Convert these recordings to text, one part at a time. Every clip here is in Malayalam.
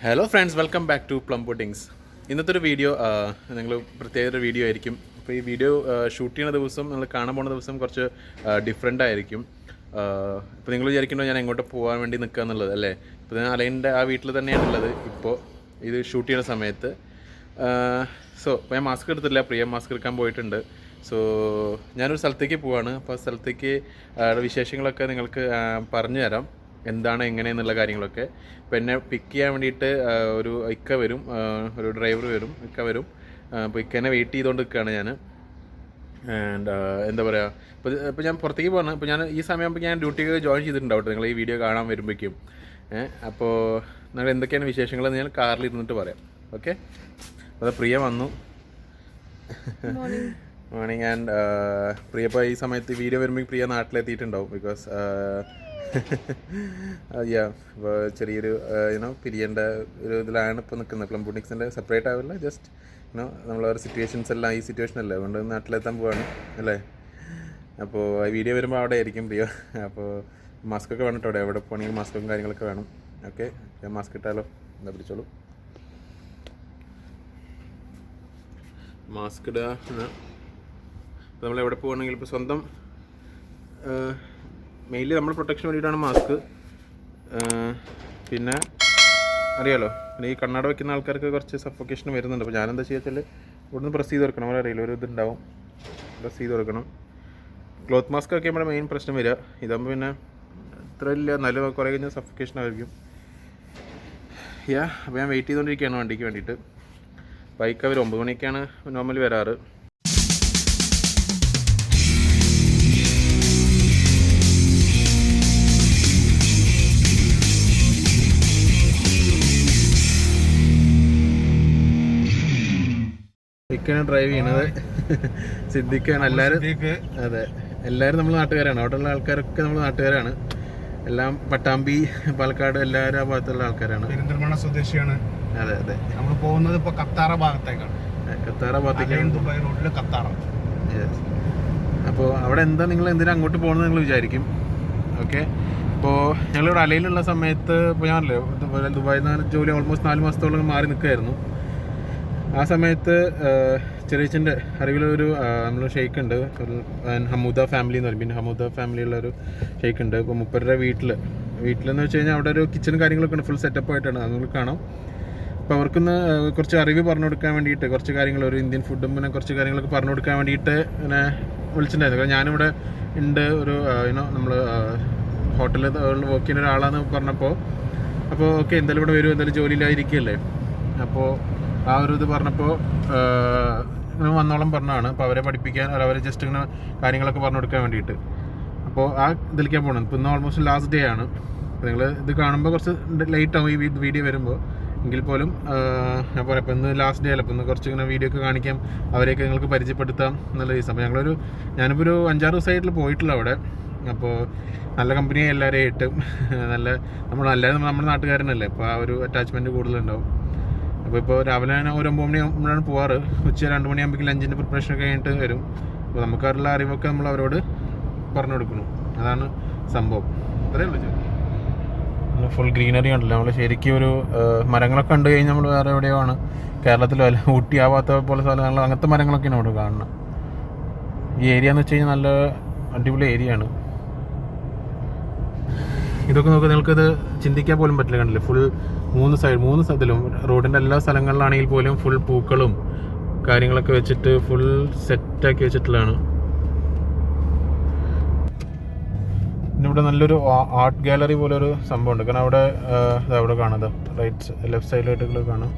Hello friends, welcome back to plum puddings. ഇന്നത്തെ ഒരു വീഡിയോ നിങ്ങൾ പ്രത്യേക ഒരു വീഡിയോ ആയിരിക്കും. അപ്പോൾ ഈ വീഡിയോ ഷൂട്ട് ചെയ്യുന്ന ദിവസം നിങ്ങൾ കാണാൻ പോകുന്ന ദിവസം കുറച്ച് ഡിഫറെൻ്റ് ആയിരിക്കും. ഇപ്പോൾ നിങ്ങൾ വിചാരിക്കണോ ഞാൻ എങ്ങോട്ട് പോകാൻ വേണ്ടി നിൽക്കുക എന്നുള്ളത് അല്ലേ? ഇപ്പോൾ ഞാൻ അലൈൻ്റെ ആ വീട്ടിൽ തന്നെയാണുള്ളത് ഇപ്പോൾ ഇത് ഷൂട്ട് ചെയ്യുന്ന സമയത്ത്. ഇപ്പോൾ ഞാൻ മാസ്ക് എടുത്തില്ല, പ്രിയ മാസ്ക് എടുക്കാൻ പോയിട്ടുണ്ട്. സോ ഞാനൊരു സ്ഥലത്തേക്ക് പോവാണ്. അപ്പോൾ ആ സ്ഥലത്തേക്ക് വിശേഷങ്ങളൊക്കെ നിങ്ങൾക്ക് പറഞ്ഞു തരാം, എന്താണ് എങ്ങനെയെന്നുള്ള കാര്യങ്ങളൊക്കെ. അപ്പോൾ എന്നെ പിക്ക് ചെയ്യാൻ വേണ്ടിയിട്ട് ഒരു ഇക്ക വരും, ഒരു ഡ്രൈവർ വരും, ഇക്ക വരും. അപ്പോൾ ഇക്കനെ വെയിറ്റ് ചെയ്തുകൊണ്ട് നിൽക്കുകയാണ് ഞാൻ. ആൻഡ് എന്താ പറയുക, ഇപ്പോൾ ഞാൻ പുറത്തേക്ക് പോകണം. ഇപ്പോൾ ഞാൻ ഈ സമയമാകുമ്പോൾ ഞാൻ ഡ്യൂട്ടിക്ക് ജോയിൻ ചെയ്തിട്ടുണ്ടാവും നിങ്ങൾ ഈ വീഡിയോ കാണാൻ വരുമ്പോഴേക്കും. അപ്പോൾ നിങ്ങൾ എന്തൊക്കെയാണ് വിശേഷങ്ങളെന്ന് ഞാൻ കാറിൽ ഇരുന്നിട്ട് പറയാം. ഓക്കെ, അപ്പോൾ പ്രിയ വന്നു. മോർണിംഗ്. ആൻഡ് പ്രിയ ഇപ്പോൾ ഈ സമയത്ത് വീഡിയോ വരുമ്പോൾ പ്രിയ നാട്ടിലെത്തിയിട്ടുണ്ടാവും. ബിക്കോസ് അപ്പോൾ ചെറിയൊരു പിരിയേണ്ട ഒരു ഇതിലാണ് ഇപ്പോൾ നിൽക്കുന്നത്. പ്ലം പുഡിങ്സിൻ്റെ സെപ്പറേറ്റ് ആവില്ല, ജസ്റ്റ് നമ്മളൊരു സിറ്റുവേഷൻസ് എല്ലാം ഈ സിറ്റുവേഷൻ അല്ലേ, അതുകൊണ്ട് നാട്ടിലെത്താൻ പോവാണ് അല്ലേ. അപ്പോൾ ആ വീഡിയോ വരുമ്പോൾ അവിടെ ആയിരിക്കും പ്രിയ. അപ്പോൾ മാസ്കൊക്കെ വേണം കേട്ടോ, എവിടെ പോകണമെങ്കിൽ മാസ്കും കാര്യങ്ങളൊക്കെ വേണം. ഓക്കെ, ഞാൻ മാസ്ക് ഇട്ടാലോ? എന്താ പിടിച്ചോളൂ, മാസ്ക് ഇടുക. അപ്പോൾ നമ്മളെവിടെ പോകണമെങ്കിൽ ഇപ്പോൾ സ്വന്തം മെയിൻലി നമ്മൾ പ്രൊട്ടക്ഷൻ വേണ്ടിയിട്ടാണ് മാസ്ക്. പിന്നെ അറിയാലോ, പിന്നെ ഈ കണ്ണട വയ്ക്കുന്ന ആൾക്കാർക്ക് കുറച്ച് സഫോക്കേഷൻ വരുന്നുണ്ട്. അപ്പോൾ ഞാനെന്താ ചെയ്യുക വെച്ചാൽ ഇവിടുന്ന് പ്രസ് ചെയ്ത് കൊടുക്കണം. അറിയില്ല, ഒരു ഇതുണ്ടാവും, പ്രസ് ചെയ്ത് കൊടുക്കണം. ക്ലോത്ത് മാസ്ക് ഒക്കെ നമ്മുടെ മെയിൻ പ്രശ്നം വരിക. ഇതാകുമ്പോൾ പിന്നെ അത്ര ഇല്ല, നല്ല കുറേ കഴിഞ്ഞാൽ സഫോക്കേഷൻ ആയിരിക്കും. അപ്പോൾ ഞാൻ വെയിറ്റ് ചെയ്തുകൊണ്ടിരിക്കുകയാണ് വണ്ടിക്ക് വേണ്ടിയിട്ട്. ബൈക്ക് അവർ 9 മണിക്കാണ് നോർമലി വരാറ്. സിദ്ദിഖാണ് ഡ്രൈവ് ചെയ്യണത്. സിദ്ദിഖാണ്. അതെ, എല്ലാവരും നമ്മൾ നാട്ടുകാരാണ്. അവിടെയുള്ള ആൾക്കാരൊക്കെ നമ്മൾ നാട്ടുകാരാണ്. എല്ലാം പട്ടാമ്പി, പാലക്കാട്, എല്ലാവരും ആ ഭാഗത്തുള്ള ആൾക്കാരാണ്. പെരിന്തൽമണ്ണ സ്വദേശിയാണ്. അതെ അതെ. നമ്മൾ പോകുന്നത് ഇപ്പോൾ കത്താറ ഭാഗത്തേക്കാണ്. കത്താറ ഭാഗത്തേക്കാണ്, ദുബായ് റോഡിൽ കത്താറ. അപ്പോൾ അവിടെ എന്താ നിങ്ങൾ എന്തിനാ അങ്ങോട്ട് പോകണമെന്ന് നിങ്ങൾ വിചാരിക്കും. ഓക്കെ, ഇപ്പോൾ ഞങ്ങളിവിടെ അലയിലുള്ള സമയത്ത് ഇപ്പോൾ ഞാനല്ലേ ദുബായിൽ നിന്ന് ജോലി ഓൾമോസ്റ്റ് 4 മാസത്തോളം മാറി നിൽക്കുമായിരുന്നു. ആ സമയത്ത് ചെറിയച്ഛൻ്റെ അറിവിലൊരു നമ്മൾ ഷെയ്ക്ക് ഉണ്ട്, ഹമൂദ ഫാമിലി എന്ന് പറയും. പിന്നെ ഹമൂദ ഫാമിലിയുള്ളൊരു ഷെയ്ക്ക് ഉണ്ട്. ഇപ്പോൾ മുപ്പരുടെ വീട്ടിലെന്ന് വെച്ച് കഴിഞ്ഞാൽ അവിടെ ഒരു കിച്ചൺ കാര്യങ്ങളൊക്കെ ഉണ്ട്, ഫുൾ സെറ്റപ്പ് ആയിട്ടാണ്, അത് നമുക്ക് കാണാം. അപ്പോൾ അവർക്കൊന്ന് കുറച്ച് അറിവ് പറഞ്ഞു കൊടുക്കാൻ വേണ്ടിയിട്ട്, കുറച്ച് കാര്യങ്ങൾ, ഒരു ഇന്ത്യൻ ഫുഡും പിന്നെ കുറച്ച് കാര്യങ്ങളൊക്കെ പറഞ്ഞു കൊടുക്കാൻ വേണ്ടിയിട്ട് ഇങ്ങനെ വിളിച്ചിട്ടുണ്ടായിരുന്നു. കാരണം ഞാനിവിടെ ഉണ്ട്, ഒരു നമ്മൾ ഹോട്ടലിൽ വർക്ക് ചെയ്യുന്ന ഒരാളാന്ന് പറഞ്ഞപ്പോൾ, അപ്പോൾ ഓക്കെ എന്തായാലും ഇവിടെ വരും, എന്തായാലും ജോലിയിലായിരിക്കുകയല്ലേ. അപ്പോൾ ആ ഒരു ഇത് പറഞ്ഞപ്പോൾ ഇങ്ങനെ വന്നോളം പറഞ്ഞതാണ്. അപ്പോൾ അവരെ പഠിപ്പിക്കാൻ, അവരെ ജസ്റ്റ് ഇങ്ങനെ കാര്യങ്ങളൊക്കെ പറഞ്ഞു കൊടുക്കാൻ വേണ്ടിയിട്ട്. അപ്പോൾ ആ ഇതിലേക്കാണ് പോകണം. ഇപ്പോൾ ഇന്ന് ഓൾമോസ്റ്റ് ലാസ്റ്റ് ഡേ ആണ്. അപ്പോൾ നിങ്ങൾ ഇത് കാണുമ്പോൾ കുറച്ച് ലേറ്റ് ആവും ഈ വീഡിയോ വരുമ്പോൾ. എങ്കിൽ പോലും ഞാൻ പറയാം, ഇപ്പോൾ ഇന്ന് ലാസ്റ്റ് ഡേ അല്ല, അപ്പോൾ ഇന്ന് കുറച്ച് ഇങ്ങനെ വീഡിയോ ഒക്കെ കാണിക്കാം, അവരെയൊക്കെ നിങ്ങൾക്ക് പരിചയപ്പെടുത്താം എന്നുള്ള ദിവസം. അപ്പോൾ ഞാനിപ്പോൾ ഒരു 5-6 ദിവസമായിട്ട് പോയിട്ടുള്ള അവിടെ. അപ്പോൾ നല്ല കമ്പനി എല്ലാവരെയും ആയിട്ടും എല്ലാവരും നമ്മുടെ നാട്ടുകാരനല്ലേ, അപ്പോൾ ആ ഒരു അറ്റാച്ച്മെൻറ്റ് കൂടുതലുണ്ടാവും. അപ്പോൾ രാവിലെ ഒരു 9 മണിയാകുമ്പോഴാണ് പോവാറ്. ഉച്ച 2 മണിയാകുമ്പോഴേക്കും ലഞ്ചിൻ്റെ പ്രിപ്പറേഷനൊക്കെ കഴിഞ്ഞിട്ട് വരും. അപ്പോൾ നമുക്കറിയുള്ള അറിവൊക്കെ നമ്മൾ അവരോട് പറഞ്ഞു കൊടുക്കണം. അതാണ് സംഭവം. അത്രേ ഉള്ളൂ. ഫുൾ ഗ്രീനറി ഉണ്ടല്ലോ, നമ്മൾ ശരിക്കും ഒരു മരങ്ങളൊക്കെ കണ്ടു കഴിഞ്ഞാൽ നമ്മൾ വേറെ എവിടെയോ ആണ്, കേരളത്തിലോ അല്ല ഊട്ടി ആവാത്ത പോലെ സ്ഥലങ്ങൾ, അങ്ങനത്തെ മരങ്ങളൊക്കെയാണ് അവിടെ കാണുന്നത്. ഈ ഏരിയ എന്ന് വെച്ച് കഴിഞ്ഞാൽ നല്ല അടിപൊളി ഏരിയ ആണ്. ഇതൊക്കെ നോക്കുക, നിങ്ങൾക്കത് ചിന്തിക്കാൻ പോലും പറ്റില്ല. കണ്ടില്ലേ, ഫുൾ 3 സ്ഥലത്തിലും റോഡിൻ്റെ എല്ലാ സ്ഥലങ്ങളിലാണെങ്കിൽ പോലും ഫുൾ പൂക്കളും കാര്യങ്ങളൊക്കെ വെച്ചിട്ട് ഫുൾ സെറ്റാക്കി വെച്ചിട്ടുള്ളതാണ്. പിന്നെ ഇവിടെ നല്ലൊരു ആർട്ട് ഗാലറി പോലെ ഒരു സംഭവം ഉണ്ട്. കാരണം അവിടെ കാണാം, ലെഫ്റ്റ് സൈഡിലായിട്ട് കാണാം.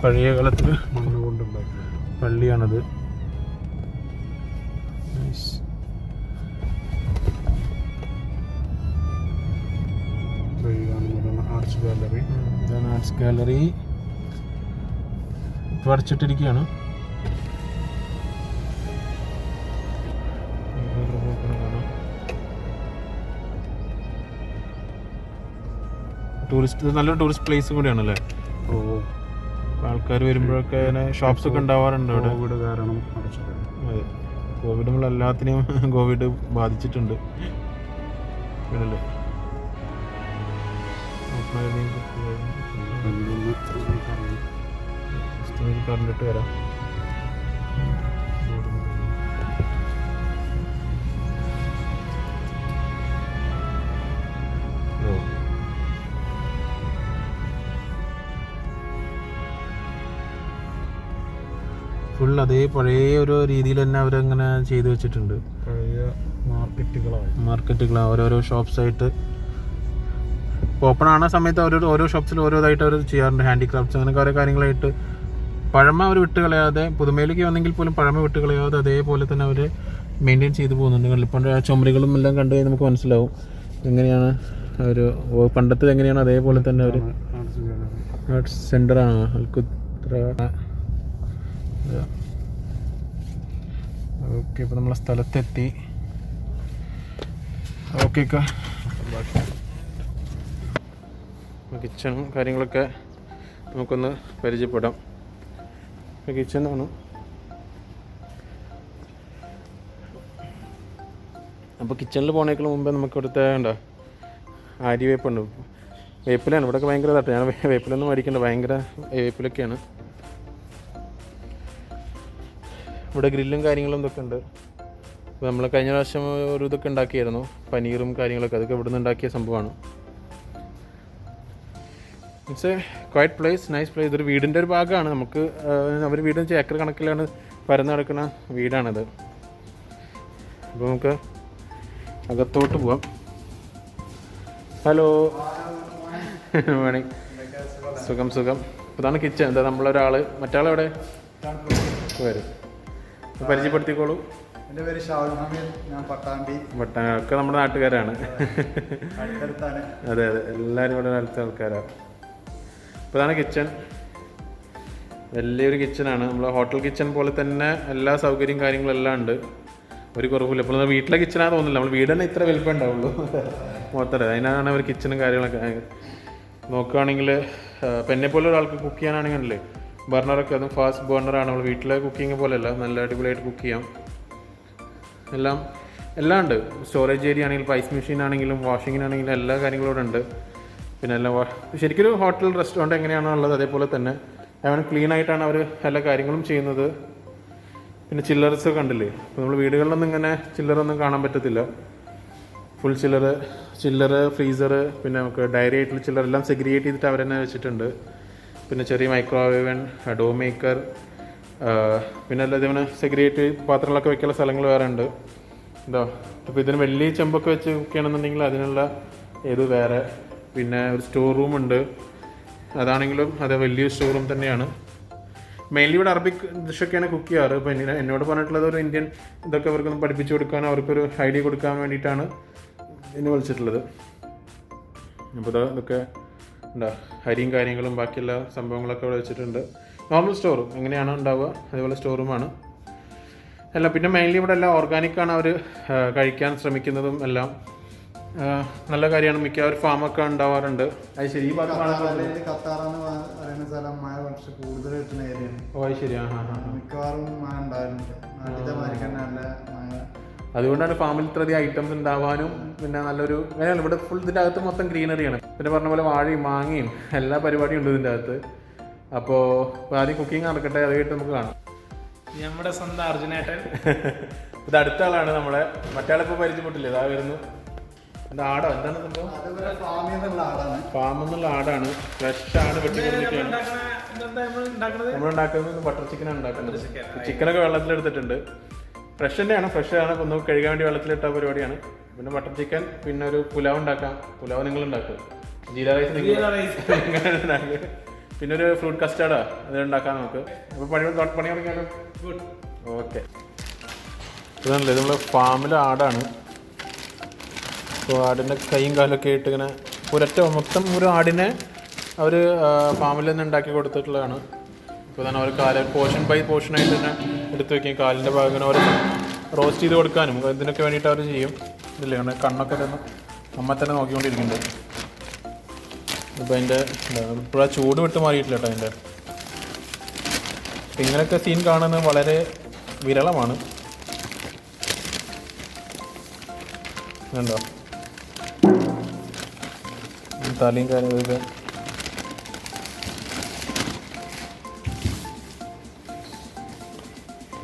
പഴയ കാലത്തിൽ മണ്ണ് കൊണ്ടുണ്ടാക്കിയ പള്ളിയാണത്. ആർട്സ് ഗാലറി ഇപ്പോൾ അടച്ചിട്ടിരിക്കുകയാണ്. നല്ലൊരു ടൂറിസ്റ്റ് പ്ലേസും കൂടിയാണല്ലേ. ആൾക്കാർ വരുമ്പോഴൊക്കെ ഷോപ്സ് ഒക്കെ ഉണ്ടാവാറുണ്ട് അവിടെ. കോവിഡ് കാരണം അതെ, കോവിഡ് നമ്മളെല്ലാത്തിനെയും കോവിഡ് ബാധിച്ചിട്ടുണ്ട്. ഓക്കെ, കണ്ടിട്ട് വരാം. ഫുൾ അതേ പഴയ ഒരു രീതിയിൽ തന്നെ അവരങ്ങനെ ചെയ്തു വെച്ചിട്ടുണ്ട്. പഴയ മാർക്കറ്റുകളാണ് ഓരോരോ ഷോപ്സായിട്ട് ഓപ്പൺ ആണ സമയത്ത് ഓരോ ഷോപ്സിൽ ഓരോതായിട്ട് അവർ ചെയ്യാറുണ്ട്. ഹാൻഡിക്രാഫ്റ്റ്സ് അങ്ങനെയൊക്കെ ഓരോ കാര്യങ്ങളായിട്ട് പഴമ അവർ വിട്ട് കളയാതെ, പുതുമയിലേക്ക് വന്നെങ്കിൽ പോലും പഴമ വിട്ട് കളയാതെ അതേപോലെ തന്നെ അവർ മെയിൻറ്റെയിൻ ചെയ്ത് പോകുന്നുണ്ട്. ഇപ്പം ചുമരുകളും എല്ലാം കണ്ടു കഴിഞ്ഞാൽ നമുക്ക് മനസ്സിലാവും എങ്ങനെയാണ് ഒരു പണ്ടത്തെ എങ്ങനെയാണ് അതേപോലെ തന്നെ അവർ സെൻ്ററാണ് അൽക്കുത്ര. ഓക്കെ, ഇപ്പോൾ നമ്മളെ സ്ഥലത്തെത്തി. ഓക്കെ, കിച്ചണും കാര്യങ്ങളൊക്കെ നമുക്കൊന്ന് പരിചയപ്പെടാം. കിച്ചണാണ്. അപ്പോൾ കിച്ചണിൽ പോണേക്കാൾ മുമ്പേ നമുക്ക് ഇവിടുത്തെ ഉണ്ടോ ആര്യവേപ്പുണ്ട്. വേപ്പിലാണ് ഇവിടെയൊക്കെ ഭയങ്കര തട്ട്. ഞാൻ വേപ്പിലൊന്നും മേടിക്കണ്ട, ഭയങ്കര വേപ്പിലൊക്കെയാണ്. ഇവിടെ ഗ്രില്ലും കാര്യങ്ങളും ഇതൊക്കെ ഉണ്ട്. അപ്പോൾ നമ്മൾ കഴിഞ്ഞ പ്രാവശ്യം ഒരു ഇതൊക്കെ ഉണ്ടാക്കിയായിരുന്നു, പനീറും കാര്യങ്ങളൊക്കെ. അതൊക്കെ ഇവിടെ നിന്ന് ഉണ്ടാക്കിയ സംഭവമാണ്. It's A quiet place, nice place. ഇതൊരു വീടിൻ്റെ ഒരു ഭാഗമാണ്. നമുക്ക് അവർ വീട് വെച്ചാൽ ഏക്കർ കണക്കിലാണ് പരന്ന് നടക്കുന്ന വീടാണിത്. അപ്പോൾ നമുക്ക് അകത്തോട്ട് പോവാം. Hello, morning. സുഖം. ഇതാണ് കിച്ചൺ. എന്താ നമ്മളൊരാൾ, മറ്റാളെവിടെ വരും, പരിചയപ്പെടുത്തിക്കോളൂ. എൻ്റെ പേര് ഷാഹുൽ ഹമീദ്, ഞാൻ പട്ടാമ്പി. ഒക്കെ നമ്മുടെ നാട്ടുകാരാണ്. അതെ, എല്ലാവരും ഇവിടെ അടുത്ത ആൾക്കാരാണ്. ഇപ്പോൾ ഇതാണ് കിച്ചൺ. വലിയൊരു കിച്ചണാണ്. നമ്മൾ ഹോട്ടൽ കിച്ചൺ പോലെ തന്നെ എല്ലാ സൗകര്യവും കാര്യങ്ങളും എല്ലാം ഉണ്ട്, ഒരു കുറവില്ല. ഇപ്പോൾ നമ്മൾ വീട്ടിലെ കിച്ചണാന്ന് തോന്നില്ല, നമ്മൾ വീട് തന്നെ ഇത്ര വലിപ്പം ഉണ്ടാവുള്ളൂ മൊത്തം. അതിനാണ് അവർ കിച്ചണും കാര്യങ്ങളൊക്കെ നോക്കുകയാണെങ്കിൽ. ഇപ്പം എന്നെപ്പോലെ ഒരാൾക്ക് കുക്ക് ചെയ്യാനാണെങ്കിലല്ലേ ബർണറൊക്കെ, അതും ഫാസ്റ്റ് ബർണറാണ്. നമ്മൾ വീട്ടിലെ കുക്കിങ് പോലെയല്ല, നല്ല അടിപൊളിയായിട്ട് കുക്ക് ചെയ്യാം. എല്ലാം ഉണ്ട്. സ്റ്റോറേജ് ഏരിയ ആണെങ്കിലും ഐസ് മെഷീൻ ആണെങ്കിലും വാഷിങ്ങിനാണെങ്കിലും എല്ലാ കാര്യങ്ങളും ഇവിടെ ഉണ്ട്. പിന്നെ എല്ലാം ശരിക്കൊരു ഹോട്ടൽ റെസ്റ്റോറൻറ്റ് എങ്ങനെയാണോ ഉള്ളത് അതേപോലെ തന്നെ അവൻ ക്ലീൻ ആയിട്ടാണ് അവർ എല്ലാ കാര്യങ്ങളും ചെയ്യുന്നത്. പിന്നെ ചില്ലറസ് കണ്ടില്ലേ, ഇപ്പോൾ നമ്മൾ വീടുകളിലൊന്നും ഇങ്ങനെ ചില്ലറൊന്നും കാണാൻ പറ്റത്തില്ല. ഫുൾ ചില്ലർ ഫ്രീസർ, പിന്നെ നമുക്ക് ഡയറി ആയിട്ടുള്ള ചില്ലർ എല്ലാം സെഗ്രിഗേറ്റ് ചെയ്തിട്ട് അവർ തന്നെ വെച്ചിട്ടുണ്ട്. പിന്നെ ചെറിയ മൈക്രോവേവൻ, ഡോ മേക്കർ, പിന്നെ അല്ലാതെ ഇവന് സെഗ്രിഗേറ്റ് പാത്രങ്ങളൊക്കെ വെക്കാനുള്ള സ്ഥലങ്ങൾ വേറെ ഉണ്ട്. എന്താ ഇപ്പോൾ ഇതിന് വലിയ ചെമ്പൊക്കെ വെച്ച് കുക്ക് ചെയ്യണമെന്നുണ്ടെങ്കിൽ അതിനുള്ള ഏത് വേറെ. പിന്നെ ഒരു സ്റ്റോർ റൂം ഉണ്ട്, അതാണെങ്കിലും അത് വലിയൊരു സ്റ്റോർ റൂം തന്നെയാണ്. മെയിൻലി ഇവിടെ അറബിക് ഡിഷൊക്കെയാണ് കുക്ക് ചെയ്യാറ്. ഇപ്പോൾ എന്നോട് പറഞ്ഞിട്ടുള്ളത് ഒരു ഇന്ത്യൻ ഇതൊക്കെ അവർക്കൊന്ന് പഠിപ്പിച്ചു കൊടുക്കാൻ, അവർക്കൊരു ഐഡിയ കൊടുക്കാൻ വേണ്ടിയിട്ടാണ് എന്നെ വിളിച്ചിട്ടുള്ളത്. അപ്പോൾ ഇതൊക്കെ എന്താ അരിയും കാര്യങ്ങളും ബാക്കിയുള്ള സംഭവങ്ങളൊക്കെ ഇവിടെ വെച്ചിട്ടുണ്ട്. നോർമൽ സ്റ്റോറും എങ്ങനെയാണോ ഉണ്ടാവുക അതേപോലെ സ്റ്റോറൂമാണ് എല്ലാം. പിന്നെ മെയിൻലി ഇവിടെ എല്ലാം ഓർഗാനിക്കാണ് അവർ കഴിക്കാൻ ശ്രമിക്കുന്നതും എല്ലാം. നല്ല കാര്യമാണ്. മിക്ക ഒരു ഫാമൊക്കെ ഉണ്ടാവാറുണ്ട്. അത് ശരി, ഈ അതുകൊണ്ടാണ് ഫാമിൽ ഇത്രയധികം ഐറ്റംസ് ഉണ്ടാവാനും. പിന്നെ നല്ലൊരു അങ്ങനെയല്ല, ഇവിടെ ഫുൾ ഇതിൻ്റെ അകത്ത് മൊത്തം ഗ്രീനറിയാണ്. പിന്നെ പറഞ്ഞ പോലെ വാഴയും മാങ്ങയും എല്ലാ പരിപാടിയും ഉണ്ട് ഇതിൻ്റെ അകത്ത്. അപ്പോൾ ആദ്യം കുക്കിംഗ് നടക്കട്ടെ, അത് കഴിഞ്ഞിട്ട് നമുക്ക് കാണാം. നമ്മുടെ സ്വന്തം അർജുനേട്ടൻ. ഇത് അടുത്ത ആളാണ് നമ്മളെ. മറ്റാളിപ്പോൾ പരിചയപ്പെട്ടില്ലേ, ഇതാ വരുന്നു. എന്താ ആടോ, എന്താണ് സംഭവം? ഫാമിൽ നിന്നുള്ള ആടാണ്, ഫ്രഷ് ആണ്, വെട്ടിക്കൊണ്ടിരിക്കുകയാണ്. നമ്മളുണ്ടാക്കുന്നത് ബട്ടർ ചിക്കനാണ് ഉണ്ടാക്കുന്നത്. ചിക്കനൊക്കെ വെള്ളത്തിലെടുത്തിട്ടുണ്ട്. ഫ്രഷ് തന്നെയാണ്, ഒന്ന് കഴുകാൻ വേണ്ടി വെള്ളത്തിലിട്ട പരിപാടിയാണ്. പിന്നെ ബട്ടർ ചിക്കൻ, പിന്നെ ഒരു പുലാവ് ഉണ്ടാക്കാം. പുലാവ് നിങ്ങൾ ഉണ്ടാക്കും, ജീര റൈസ് നിങ്ങൾ ഉണ്ടാക്കുക. പിന്നെ ഒരു ഫ്രൂട്ട് കസ്റ്റാർഡാ അത് ഉണ്ടാക്കാം നമുക്ക്. അപ്പോൾ പണി തുടങ്ങിയാലോ? ഓക്കെ. ഇതാണല്ലേ നമ്മൾ ഫാമിലെ ആടാണ്. അപ്പോൾ ആടിൻ്റെ കൈയും കാലൊക്കെ ആയിട്ട് ഇങ്ങനെ മൊത്തം ഒരു ആടിനെ അവർ ഫാമിൽ നിന്ന് ഉണ്ടാക്കി കൊടുത്തിട്ടുള്ളതാണ്. അപ്പോൾ തന്നെ അവർ കാല് പോർഷൻ ബൈ പോർഷനായിട്ട് തന്നെ എടുത്ത് വയ്ക്കും. കാലിൻ്റെ ഭാഗം അവർ റോസ്റ്റ് ചെയ്ത് കൊടുക്കാനും ഇതിനൊക്കെ വേണ്ടിയിട്ട് അവർ ചെയ്യും. ഇതില്ലേ കണ്ണൊക്കെ തന്നെ അമ്മ തന്നെ നോക്കിക്കൊണ്ടിരിക്കുന്നുണ്ട്. അപ്പോൾ അതിൻ്റെ ഇപ്പോഴാ ചൂട് വിട്ട് മാറിയിട്ടില്ല കേട്ടോ അതിൻ്റെ. ഇങ്ങനെയൊക്കെ സീൻ കാണുന്നത് വളരെ വിരളമാണ്. കണ്ടോ, തലയും കാര്യങ്ങളൊക്കെ.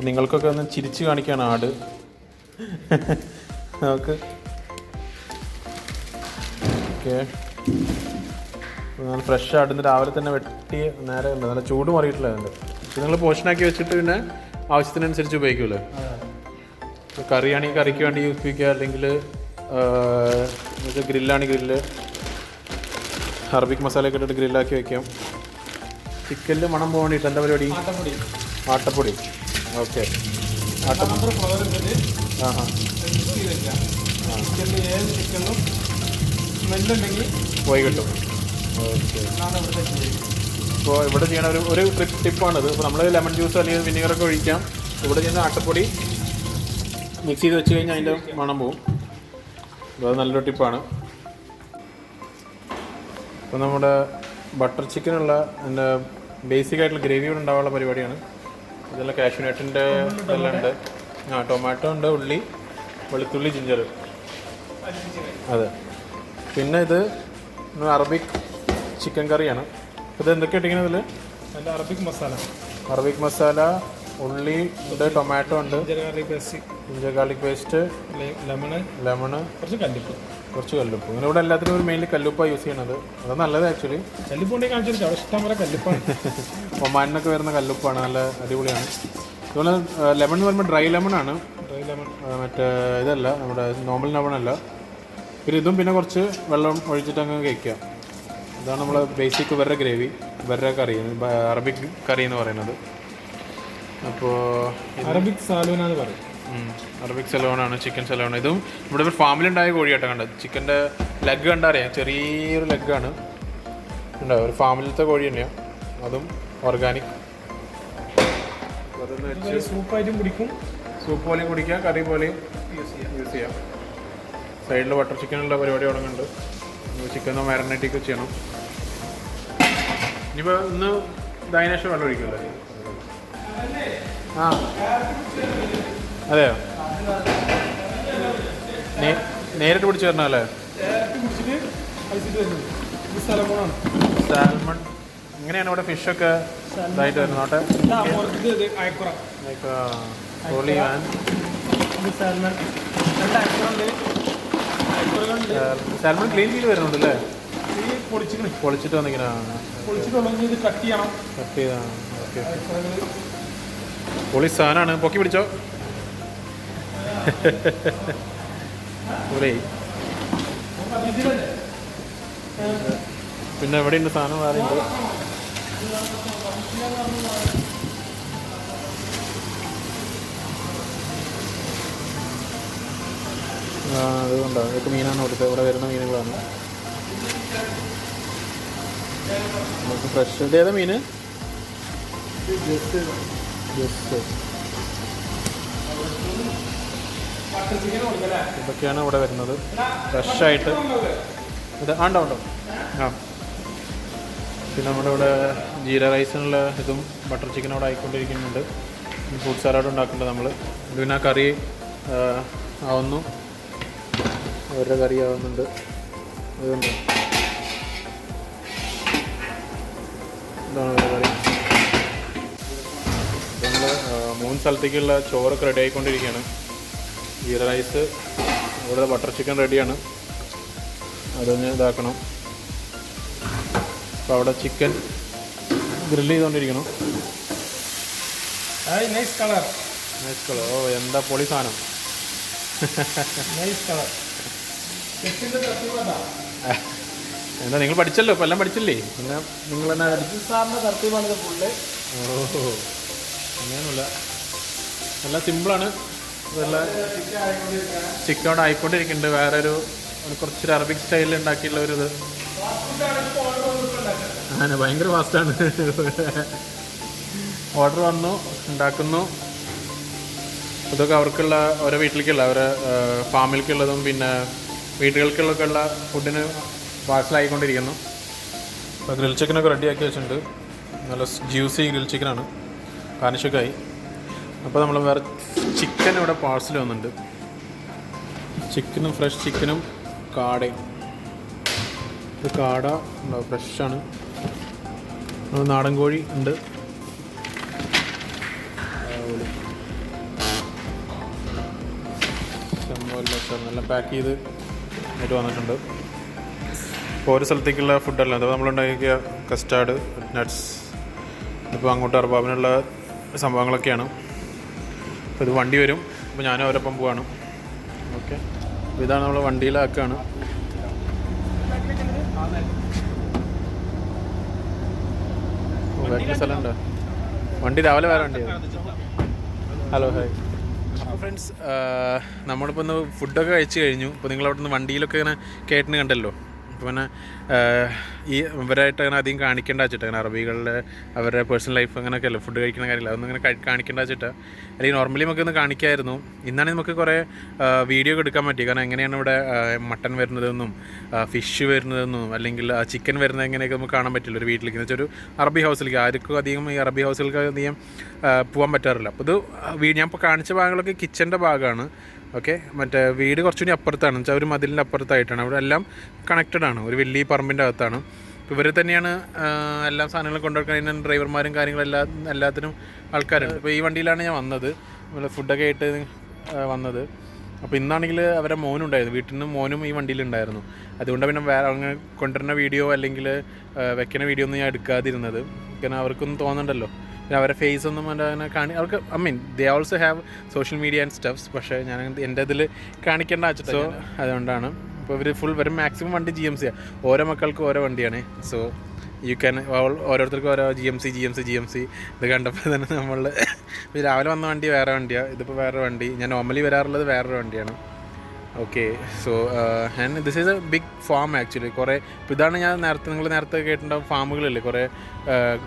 നിങ്ങൾക്കൊക്കെ ഒന്ന് ചിരിച്ച് കാണിക്കുകയാണ് ആട്. നമുക്ക് ഓക്കെ, നല്ല ഫ്രഷ് ആടുന്ന് രാവിലെ തന്നെ വെട്ടി നേരെ ഉണ്ട്, നല്ല ചൂട് മാറിയിട്ടില്ല അതിൻ്റെ. ഇത് നിങ്ങൾ പോർഷനാക്കി വെച്ചിട്ട് പിന്നെ ആവശ്യത്തിനനുസരിച്ച് ഉപയോഗിക്കുമല്ലോ. കറിയാണെങ്കിൽ കറിക്ക് വേണ്ടി യൂസ് ചെയ്യുക, അല്ലെങ്കിൽ ഗ്രില്ലാണെങ്കിൽ ഗ്രില്ല്, അറബിക് മസാലയൊക്കെ ഇട്ടിട്ട് ഗ്രില്ലാക്കി വയ്ക്കാം. ചിക്കനിൽ മണം പോകാൻ വേണ്ടിയിട്ട് എന്താ പരിപാടി? ആട്ടപ്പൊടി. ഓക്കെ, ആട്ടപ്പൊടി. ആ ഹാ, പോയി കിട്ടും. ഓക്കെ, ഇപ്പോൾ ഇവിടെ ചെയ്യണ ഒരു ടിപ്പാണിത്. ഇപ്പോൾ നമ്മൾ ലെമൺ ജ്യൂസ് അല്ലെങ്കിൽ വിനീഗറൊക്കെ ഒഴിക്കാം. ഇവിടെ ചെയ്യുന്ന ആട്ടപ്പൊടി മിക്സ് ചെയ്ത് വെച്ച് കഴിഞ്ഞാൽ അതിൻ്റെ മണം പോവും. അപ്പോൾ അത് നല്ലൊരു ടിപ്പാണ്. ഇപ്പോൾ നമ്മുടെ ബട്ടർ ചിക്കനുള്ള എൻ്റെ ബേസിക് ആയിട്ടുള്ള ഗ്രേവി ഇവിടെ ഉണ്ടാവാനുള്ള പരിപാടിയാണ്. ഇതെല്ലാം കാഷ്യൂനട്ടിൻ്റെ ഇതെല്ലാം ഉണ്ട്. ടൊമാറ്റോ ഉണ്ട്, ഉള്ളി, വെളുത്തുള്ളി, ജിഞ്ചർ. അതെ. പിന്നെ ഇത് അറബിക് ചിക്കൻ കറിയാണ്. ഇത് എന്തൊക്കെ ഇട്ടിരിക്കുന്നത് ഇതിൽ? അറബിക് മസാല, ഉള്ളി ഉണ്ട്, ടൊമാറ്റോ ഉണ്ട്, ജിഞ്ചർ ഗാർലിക് പേസ്റ്റ്, ലെമണ്, കുറച്ച് കല്ലുപ്പ്. ഇങ്ങനെ ഇവിടെ എല്ലാത്തിനും ഒരു മെയിൻലി കല്ലുപ്പാണ് യൂസ് ചെയ്യണത്. അത് നല്ലത് ആക്ച്വലി. ഒമാനിന്നൊക്കെ വരുന്ന കല്ലുപ്പാണ്, നല്ല അടിപൊളിയാണ്. അതുപോലെ ലെമൺ എന്ന് പറയുമ്പോൾ ഡ്രൈ ലെമണാണ്, മറ്റേ ഇതല്ല, നമ്മുടെ നോർമൽ ലെമണല്ല. പിന്നെ ഇതും പിന്നെ കുറച്ച് വെള്ളം ഒഴിച്ചിട്ട് അങ്ങ് കഴിക്കാം. ഇതാണ് നമ്മൾ ബേസിക് ഇവരുടെ ഗ്രേവി, ഇവരുടെ കറി, അറബിക് കറി എന്ന് പറയുന്നത്. അപ്പോൾ അറബിക് സാലൂന എന്ന് പറയും. അറബിക് സലോണാണ്, ചിക്കൻ സലോണ. ഇതും ഇവിടെ ഒരു ഫാമിലുണ്ടായ കോഴിയാട്ടോ കണ്ടത്. ചിക്കൻ്റെ ലെഗ് കണ്ടറിയാം, ചെറിയൊരു ലെഗാണ് ഉണ്ടാവും. ഒരു ഫാമിലത്തെ കോഴി തന്നെയാണ്, അതും ഓർഗാനിക്. അതൊന്ന് വെച്ച് സൂപ്പായിട്ടും കുടിക്കും, സൂപ്പ് പോലെയും കുടിക്കാം, കറി പോലെയും യൂസ് ചെയ്യാം. സൈഡിൽ ബട്ടർ ചിക്കനുള്ള പരിപാടി തുടങ്ങുന്നുണ്ട്. ചിക്കൻ മാരിനേറ്റൊക്കെ ചെയ്യണം. ഇനിയിപ്പോൾ ഇന്ന് ദൈനേഷം വെള്ളം ഒഴിക്കുമല്ലേ? ആ അതെയോ, നേരിട്ട് പിടിച്ച് തരണം അല്ലേ? സാൽമൺ. എങ്ങനെയാണ് ഇവിടെ ഫിഷൊക്കെ ഇതായിട്ട് വരുന്നത്? സാൽമൺ ക്ലീൻ ചെയ്ത് വരുന്നുണ്ട് അല്ലേ? പൊളിച്ചിട്ട് വന്നിങ്ങനെ കട്ട് ചെയ്താണ്. ഓക്കെ, പൊളി സാധനമാണ്. പൊക്കി പിടിച്ചോ. പിന്നെ എവിടെയുണ്ട് സാധനം? വേറെ ഉണ്ട്. അതുകൊണ്ടാണ് ഇതൊക്കെ മീനാണ് കൊടുത്തത്. ഇവിടെ വരുന്ന മീനുകളാണ് നമുക്ക് ഫ്രഷ്. ഇത് ഏതാ മീൻ? ഇതൊക്കെയാണ് ഇവിടെ വരുന്നത് ഫ്രഷായിട്ട്. ഇത് ഉണ്ടോ? ആ, പിന്നെ നമ്മുടെ ഇവിടെ ജീര റൈസിനുള്ള ഇതും ബട്ടർ ചിക്കൻ അവിടെ ആയിക്കൊണ്ടിരിക്കുന്നുണ്ട്. ഫ്രൂട്ട് സലാഡ് ഉണ്ടാക്കുന്നുണ്ട് നമ്മൾ. ഇത് പിന്നെ കറി ആവുന്നു, അവരുടെ കറി ആവുന്നുണ്ട്. അതുകൊണ്ട് ഇതാണ് അവരുടെ കറി. നമ്മൾ 3 സ്ഥലത്തേക്കുള്ള ചോറൊക്കെ റെഡി ആയിക്കൊണ്ടിരിക്കുകയാണ്. ജീര റൈസ്, ഇവിടെ ബട്ടർ ചിക്കൻ റെഡിയാണ്, അതൊന്ന് ഇതാക്കണം. അപ്പോൾ അവിടെ ചിക്കൻ ഗ്രില്ല് ചെയ്തുകൊണ്ടിരിക്കണം. Nice colour. ഓ, എന്താ പൊളി സാധനം. എന്താ നിങ്ങൾ പഠിച്ചല്ലോ, ഇപ്പം എല്ലാം പഠിച്ചില്ലേ? പിന്നെ നിങ്ങൾ തന്നെ ഓഹോ, അങ്ങനെയൊന്നുമില്ല, എല്ലാം സിമ്പിളാണ്. ഇതെല്ലാം ചിക്കൻ അവിടെ ആയിക്കൊണ്ടിരിക്കുന്നുണ്ട്. വേറെ ഒരു കുറച്ചൊരു അറബിക് സ്റ്റൈലിൽ ഉണ്ടാക്കിയിട്ടുള്ള ഒരു ഇത്. അങ്ങനെ ഭയങ്കര ഫാസ്റ്റാണ്. ഓർഡർ വന്നു, ഉണ്ടാക്കുന്നു. ഇതൊക്കെ അവർക്കുള്ള ഓരോ വീട്ടിലേക്കുള്ള, അവരെ ഫാമിലിക്കുള്ളതും പിന്നെ വീട്ടുകൾക്കുള്ളൊക്കെ ഉള്ള ഫുഡിന് പാഴ്സലായിക്കൊണ്ടിരിക്കുന്നു. അപ്പോൾ ഗ്രിൽ ചിക്കനൊക്കെ റെഡിയാക്കി വെച്ചിട്ടുണ്ട്. നല്ല ജ്യൂസി ഗ്രിൽ ചിക്കനാണ്, കാനിഷൊക്കെയായി. അപ്പോൾ നമ്മൾ വേറെ ചിക്കൻ ഇവിടെ പാഴ്സൽ വന്നിട്ടുണ്ട്. ചിക്കനും ഫ്രഷ് ചിക്കനും കാടയും ഇത് കാട ഉണ്ടാവും, ഫ്രഷാണ്. നാടൻ കോഴി ഉണ്ട്. നല്ല പാക്ക് ചെയ്ത് ആയിട്ട് വന്നിട്ടുണ്ട്. ഇപ്പോൾ ഓരോ സ്ഥലത്തേക്കുള്ള ഫുഡല്ല, അത് നമ്മളുണ്ടാക്കിയ കസ്റ്റാർഡ്, നട്ട്സ്, ഇപ്പോൾ അങ്ങോട്ട് അർബാബിനുള്ള സംഭവങ്ങളൊക്കെയാണ്. അപ്പോൾ ഇത് വണ്ടി വരും, അപ്പോൾ ഞാനും അവരൊപ്പം പോവാണ്. ഓക്കെ, അപ്പോൾ ഇതാണ് നമ്മൾ വണ്ടിയിലാക്കുകയാണ്. ബാക്കിൽ സ്ഥലമുണ്ടോ? വണ്ടി രാവിലെ വേറെ വണ്ടിയാണ്. Hello, hi. അപ്പോൾ ഫ്രണ്ട്സ്, നമ്മളിപ്പോൾ ഒന്ന് ഫുഡൊക്കെ കഴിച്ച് കഴിഞ്ഞു. ഇപ്പോൾ നിങ്ങളവിടെ നിന്ന് വണ്ടിയിലൊക്കെ ഇങ്ങനെ കേട്ടിന് കണ്ടല്ലോ. അപ്പോൾ പിന്നെ ഈ ഇവരായിട്ട് അങ്ങനെ അധികം കാണിക്കേണ്ട വെച്ചിട്ട്, അങ്ങനെ അറബികളുടെ അവരുടെ പേഴ്സണൽ ലൈഫ് അങ്ങനെയൊക്കെ അല്ലേ, ഫുഡ് കഴിക്കുന്ന കാര്യമില്ല, അതൊന്നും ഇങ്ങനെ കാണിക്കേണ്ട വെച്ചിട്ട്. അല്ലെങ്കിൽ നോർമലി നമുക്കൊന്ന് കാണിക്കായിരുന്നു. ഇന്നാണെങ്കിൽ നമുക്ക് കുറേ വീഡിയോ ഒക്കെ എടുക്കാൻ പറ്റി. കാരണം എങ്ങനെയാണ് ഇവിടെ മട്ടൺ വരുന്നതെന്നും ഫിഷ് വരുന്നതെന്നും അല്ലെങ്കിൽ ചിക്കൻ വരുന്നത് എങ്ങനെയൊക്കെ നമുക്ക് കാണാൻ പറ്റില്ല ഒരു വീട്ടിലേക്ക്. എന്ന് വെച്ചാൽ ഒരു അറബി ഹൗസിലേക്ക് ആർക്കും അധികം ഈ അറബി ഹൗസിലേക്ക് അധികം പോകാൻ പറ്റാറില്ല. അപ്പോൾ ഇത് ഞാൻ ഇപ്പോൾ കാണിച്ച ഭാഗങ്ങളൊക്കെ കിച്ചൻ്റെ ഭാഗമാണ്. ഓക്കെ, മറ്റേ വീട് കുറച്ചുകൂടി അപ്പുറത്താണ്, എന്ന് വെച്ചാൽ ഒരു മതിലിൻ്റെ അപ്പുറത്തായിട്ടാണ്. അവിടെ എല്ലാം കണക്റ്റഡാണ്, ഒരു വലിയ പറമ്പിൻ്റെ അകത്താണ്. ഇപ്പോൾ ഇവർ തന്നെയാണ് എല്ലാ സാധനങ്ങളും കൊണ്ടുവയ്ക്കാൻ ഡ്രൈവർമാരും എല്ലാത്തിനും ആൾക്കാരുണ്ട്. ഇപ്പോൾ ഈ വണ്ടിയിലാണ് ഞാൻ വന്നത്, ഫുഡൊക്കെ ആയിട്ട് വന്നത്. അപ്പോൾ ഇന്നാണെങ്കിൽ അവരെ മോനുണ്ടായിരുന്നു, വീട്ടിൽ നിന്ന് മോനും ഈ വണ്ടിയിലുണ്ടായിരുന്നു. അതുകൊണ്ട് പിന്നെ വേറെ അങ്ങനെ കൊണ്ടുവരുന്ന വീഡിയോ അല്ലെങ്കിൽ വെക്കുന്ന വീഡിയോ ഒന്നും ഞാൻ എടുക്കാതിരുന്നത്. കാരണം അവർക്കൊന്നും തോന്നുന്നുണ്ടല്ലോ, പിന്നെ അവരുടെ ഫേസ് ഒന്നും അങ്ങനെ അവർക്ക് they also have social media and stuffs. പക്ഷേ ഞാൻ എൻ്റെ ഇതിൽ കാണിക്കേണ്ട വെച്ചിട്ട്, സോ അതുകൊണ്ടാണ്. ഇപ്പോൾ ഇവർ വരും മാക്സിമം വണ്ടി GMC ആണ്. ഓരോ മക്കൾക്കും ഓരോ വണ്ടിയാണ്. സോ യു ക്യാൻ ഓരോരുത്തർക്കും ഓരോ GMC ഇത് കണ്ടപ്പോൾ തന്നെ നമ്മൾ രാവിലെ വന്ന വണ്ടി വേറെ വണ്ടിയാണ്, ഇതിപ്പോൾ വേറെ വണ്ടി. ഞാൻ നോർമലി വരാറുള്ളത് വേറൊരു വണ്ടിയാണ്. Okay, so and this is a big farm actually. കുറേ ഇപ്പോൾ ഇതാണ് ഞാൻ നിങ്ങൾ നേരത്തെ കേട്ടിട്ടുണ്ടാവും ഫാമുകളില്ലേ, കുറേ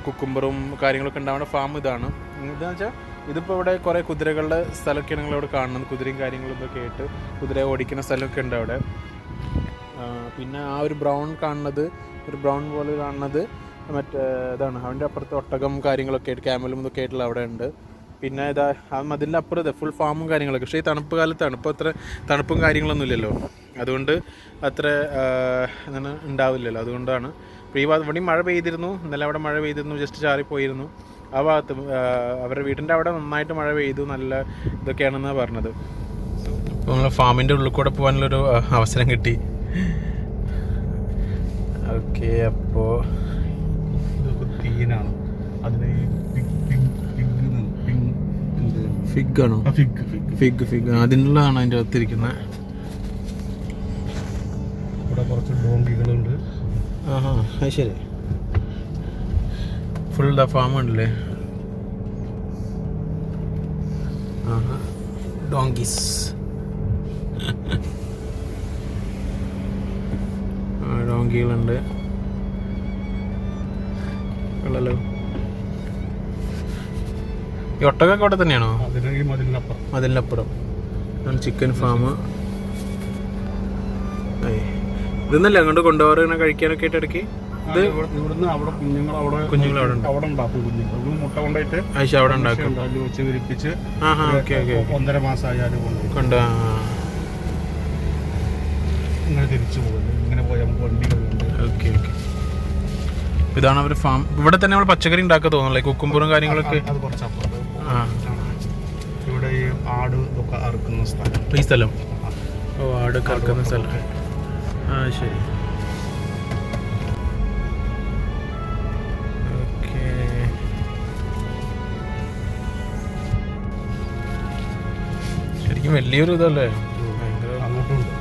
കുക്കുംബറും കാര്യങ്ങളൊക്കെ ഉണ്ടാവുന്ന ഫാം ഇതാണ്. ഇതെന്ന് വെച്ചാൽ ഇതിപ്പോൾ ഇവിടെ കുറേ കുതിരകളുടെ സ്ഥലമൊക്കെയാണ് നിങ്ങളിവിടെ കാണുന്നത്. കുതിരയും കാര്യങ്ങളും ഇതൊക്കെ ആയിട്ട് കുതിര ഓടിക്കുന്ന സ്ഥലമൊക്കെ ഉണ്ട് അവിടെ. പിന്നെ ആ ഒരു ബ്രൗൺ കാണുന്നത്, ഒരു ബ്രൗൺ പോലെ കാണുന്നത് മറ്റേ ഇതാണ്. അവൻ്റെ അപ്പുറത്ത് ഒട്ടകം കാര്യങ്ങളൊക്കെ ആയിട്ട് ക്യാമലും ഇതൊക്കെ ആയിട്ടുള്ള അവിടെ ഉണ്ട്. പിന്നെ ഇതാ അതിൻ്റെ അപ്പുറത്ത് ഫുൾ ഫാമും കാര്യങ്ങളൊക്കെ. പക്ഷേ ഈ തണുപ്പ് കാലത്താണ്, ഇപ്പോൾ അത്ര തണുപ്പും കാര്യങ്ങളൊന്നും ഇല്ലല്ലോ, അതുകൊണ്ട് അത്ര അങ്ങനെ ഉണ്ടാവില്ലല്ലോ. അതുകൊണ്ടാണ് ഇപ്പോൾ ഈ ഇവിടെ മഴ പെയ്തിരുന്നു, ഇന്നലെ അവിടെ മഴ പെയ്തിരുന്നു, ജസ്റ്റ് ചാറിപ്പോയിരുന്നു. ആ ഭാഗത്ത് അവരുടെ വീടിൻ്റെ അവിടെ നന്നായിട്ട് മഴ പെയ്തു, നല്ല ഇതൊക്കെയാണെന്നാണ് പറഞ്ഞത്. അപ്പോൾ നമ്മൾ ഫാമിൻ്റെ ഉള്ളിൽ കൂടെ പോകാനുള്ളൊരു അവസരം കിട്ടി. ഓക്കെ, അപ്പോൾ തീനാണ് അതിന് ഫിഗ് ആണോ? ഫിഗ് അതിനുള്ളതാണ് അതിൻ്റെ അകത്തിരിക്കുന്നത്. ഇവിടെ കുറച്ച് ഡോങ്കികളുണ്ട്. ആഹാ, അത് ശരി. ഫുൾ ദ ഫാം ഉണ്ടല്ലേ. ആഹാ, ഡോങ്കീസ്. ഡോങ്കികളുണ്ട്. ഉള്ളല്ലോ. ഈ ഒട്ടകൊക്കെ അവിടെ തന്നെയാണോ? മതിലിനപ്പുറം ചിക്കൻ ഫാം. ഇതൊന്നല്ലേ അങ്ങോട്ട് കൊണ്ടുപോകാറ് ഇങ്ങനെ കഴിക്കാനൊക്കെ ആയിട്ട് ഇടയ്ക്ക്? ഇത് ഇവിടുന്ന് അവിടെ കുഞ്ഞുങ്ങൾ അവിടെ ഉണ്ടാക്കും. കുഞ്ഞുങ്ങൾ മുട്ട കൊണ്ടുപോയിട്ട് അവിടെ ഉണ്ടാക്കും, വെച്ച് വിരിപ്പിച്ച് 1.5 മാസമായാലും കൊണ്ട് ഇങ്ങനെ തിരിച്ചു പോകുന്നു. ഇങ്ങനെ പോയി നമുക്ക് വണ്ടികളുണ്ട്. ഓക്കെ. ഇതാണ് അവർ ഫാം. ഇവിടെ തന്നെ നമ്മൾ പച്ചക്കറി ഉണ്ടാക്കാൻ തോന്നുന്നില്ലേ, കുക്കുംബറും കാര്യങ്ങളൊക്കെ. അത് കുറച്ചപ്പുറത്ത് ഇവിടെ ഈ ആട് ഒക്കെ അറുക്കുന്ന സ്ഥലം. ഈ സ്ഥലം ആടൊക്കെ അറുക്കുന്ന സ്ഥലം. ശരി. ഓക്കെ, ശരിക്കും വലിയൊരു ഇതല്ലേ. അങ്ങോട്ടുണ്ട്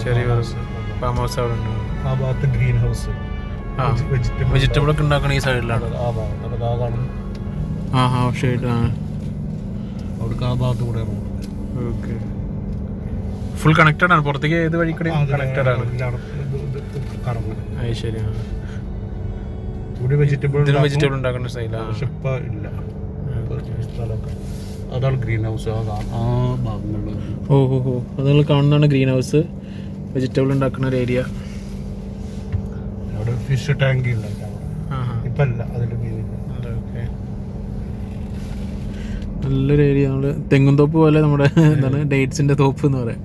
ചെറിയ ഫാം ഹൗസ് അവിടെ ഉണ്ട്. ആ ഭാഗത്ത് ഗ്രീൻ ഹൗസ്, വെജിറ്റബിൾ ഒക്കെ ഉണ്ടാക്കണ ഈ സൈഡിലാണ്. ആ ഭാഗത്ത് ആ കാണും. ഷെയ്ഡ് അവിടേക്ക് ആ ഭാഗത്ത് കൂടെ. ഓക്കെ, ഫുൾ കണക്റ്റഡ് ആണ്. പുറത്തേക്ക് ഏത് വഴി കൂടെ കണക്റ്റഡ് ആണ്. അത് ശരി. ഇവിടെ വെജിറ്റബിൾ ഉണ്ടാക്കുന്ന സ്റ്റൈലാണ്. ഇല്ല, അതാണ് ഗ്രീൻ ഹൗസ്. ആ ഭാഗങ്ങളിൽ ഓ അത് കാണുന്നതാണ് ഗ്രീൻ ഹൗസ്, വെജിറ്റബിൾ ഉണ്ടാക്കുന്ന ഒരു ഏരിയ. അവിടെ ഫിഷ് ടാങ്ക് ഇപ്പം അല്ല, അതിൻ്റെ നല്ലൊരു ഏരിയ. നമ്മള് തെങ്ങും തോപ്പ് പോലെ നമ്മുടെ എന്താണ് ഡേറ്റ്സിന്റെ തോപ്പ് എന്ന് പറയാം.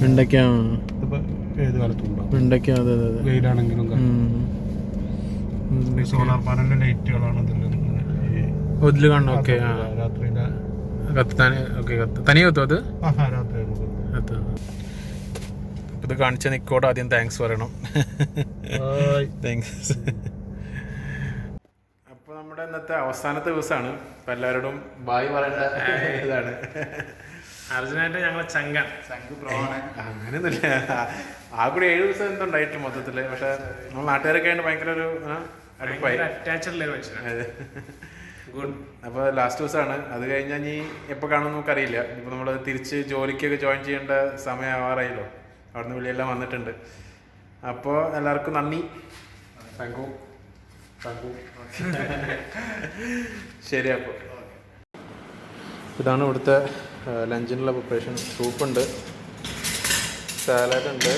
വെണ്ടയ്ക്ക ഇതിപ്പോൾ ഏത് കാലത്തും ഉണ്ടാവും. വെണ്ടയ്ക്ക അതെ അതെ അതെ. വെയിലാണെങ്കിലും സോളാർ പാനലിന്റെ ലൈറ്റുകളാണ് ഇതിൽ കാണണം. ഓക്കെ രാത്രിയിലെ തനിയെ കത്തും അത്. രാത്രി ഇത് കാണിച്ച നിക്കോട് ആദ്യം താങ്ക്സ് പറയണം. താങ്ക്സ്. അപ്പോൾ നമ്മുടെ ഇന്നത്തെ അവസാനത്തെ ദിവസമാണ്. അപ്പം എല്ലാവരോടും ബായ് പറയേണ്ട ഇതാണ്. അർജുനായിട്ട് ഞങ്ങളെ ചങ്കൻ അങ്ങനെയൊന്നുമില്ല. ആ കൂടി 7 ദിവസം എന്തുണ്ടായിട്ട് മൊത്തത്തിൽ. പക്ഷെ നമ്മൾ നാട്ടുകാരൊക്കെ ആയിട്ട് ഭയങ്കര ഒരു അടുപ്പായി. അപ്പോൾ ലാസ്റ്റ് ദിവസമാണ്. അത് കഴിഞ്ഞാൽ ഇനി എപ്പോൾ കാണുമെന്ന് നമുക്കറിയില്ല. ഇപ്പോൾ നമ്മൾ തിരിച്ച് ജോലിക്കൊക്കെ ജോയിൻ ചെയ്യേണ്ട സമയം ആവാറായല്ലോ. അവിടുന്ന് വിളിയെല്ലാം വന്നിട്ടുണ്ട്. അപ്പോൾ എല്ലാവർക്കും നന്ദി. Thank you. ശരി. അപ്പോൾ ഇതാണ് ഇവിടുത്തെ ലഞ്ചിനുള്ള പ്രിപ്പറേഷൻ. സൂപ്പുണ്ട്, സാലഡ് ഉണ്ട്,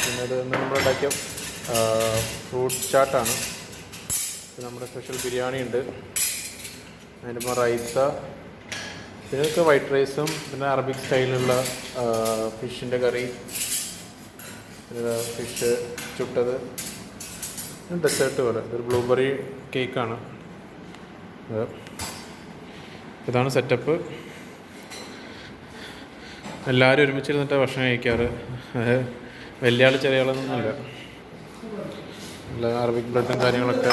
പിന്നെ ഇത് നമ്മളുണ്ടാക്കിയ ഫ്രൂട്ട് ചാട്ടാണ്. പിന്നെ നമ്മുടെ സ്പെഷ്യൽ ബിരിയാണി ഉണ്ട്, അതിൻ്റെ റൈത്ത, പിന്നെ ഇതൊക്കെ വൈറ്റ് റൈസും പിന്നെ അറബിക് സ്റ്റൈലിലുള്ള ഫിഷിൻ്റെ കറി, പിന്നെ ഫിഷ് ചുട്ടത്, ഡെസേർട്ട് പോലെ ഇതൊരു ബ്ലൂബെറി കേക്കാണ്. ഇതാണ് സെറ്റപ്പ്. എല്ലാവരും ഒരുമിച്ചിരുന്നിട്ട് ഭക്ഷണം കഴിക്കാറ്. വലിയ ആൾ ചെറിയ ആളൊന്നുമില്ല. അറബിക് ബ്രെഡും കാര്യങ്ങളൊക്കെ,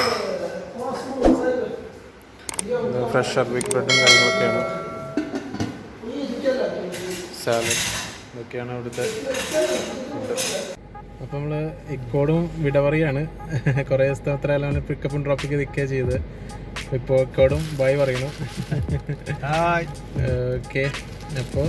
ഫ്രഷ് അറബിക് ബ്രെഡും കാര്യങ്ങളൊക്കെയാണ്. സാലഡ്, ഇതൊക്കെയാണ് ഇവിടുത്തെ ഫുഡ്. അപ്പോൾ നമ്മൾ ഇക്കോടും വിട പറയുകയാണ്. കുറേ ദിവസത്തെ അത്ര എല്ലാം പിക്കപ്പും ഡ്രോപ്പൊക്കെ നിൽക്കുകയാണ് ചെയ്ത്. ഇപ്പോൾ ഇക്കോടും ബൈ പറയുന്നു. ഓക്കെ, അപ്പോൾ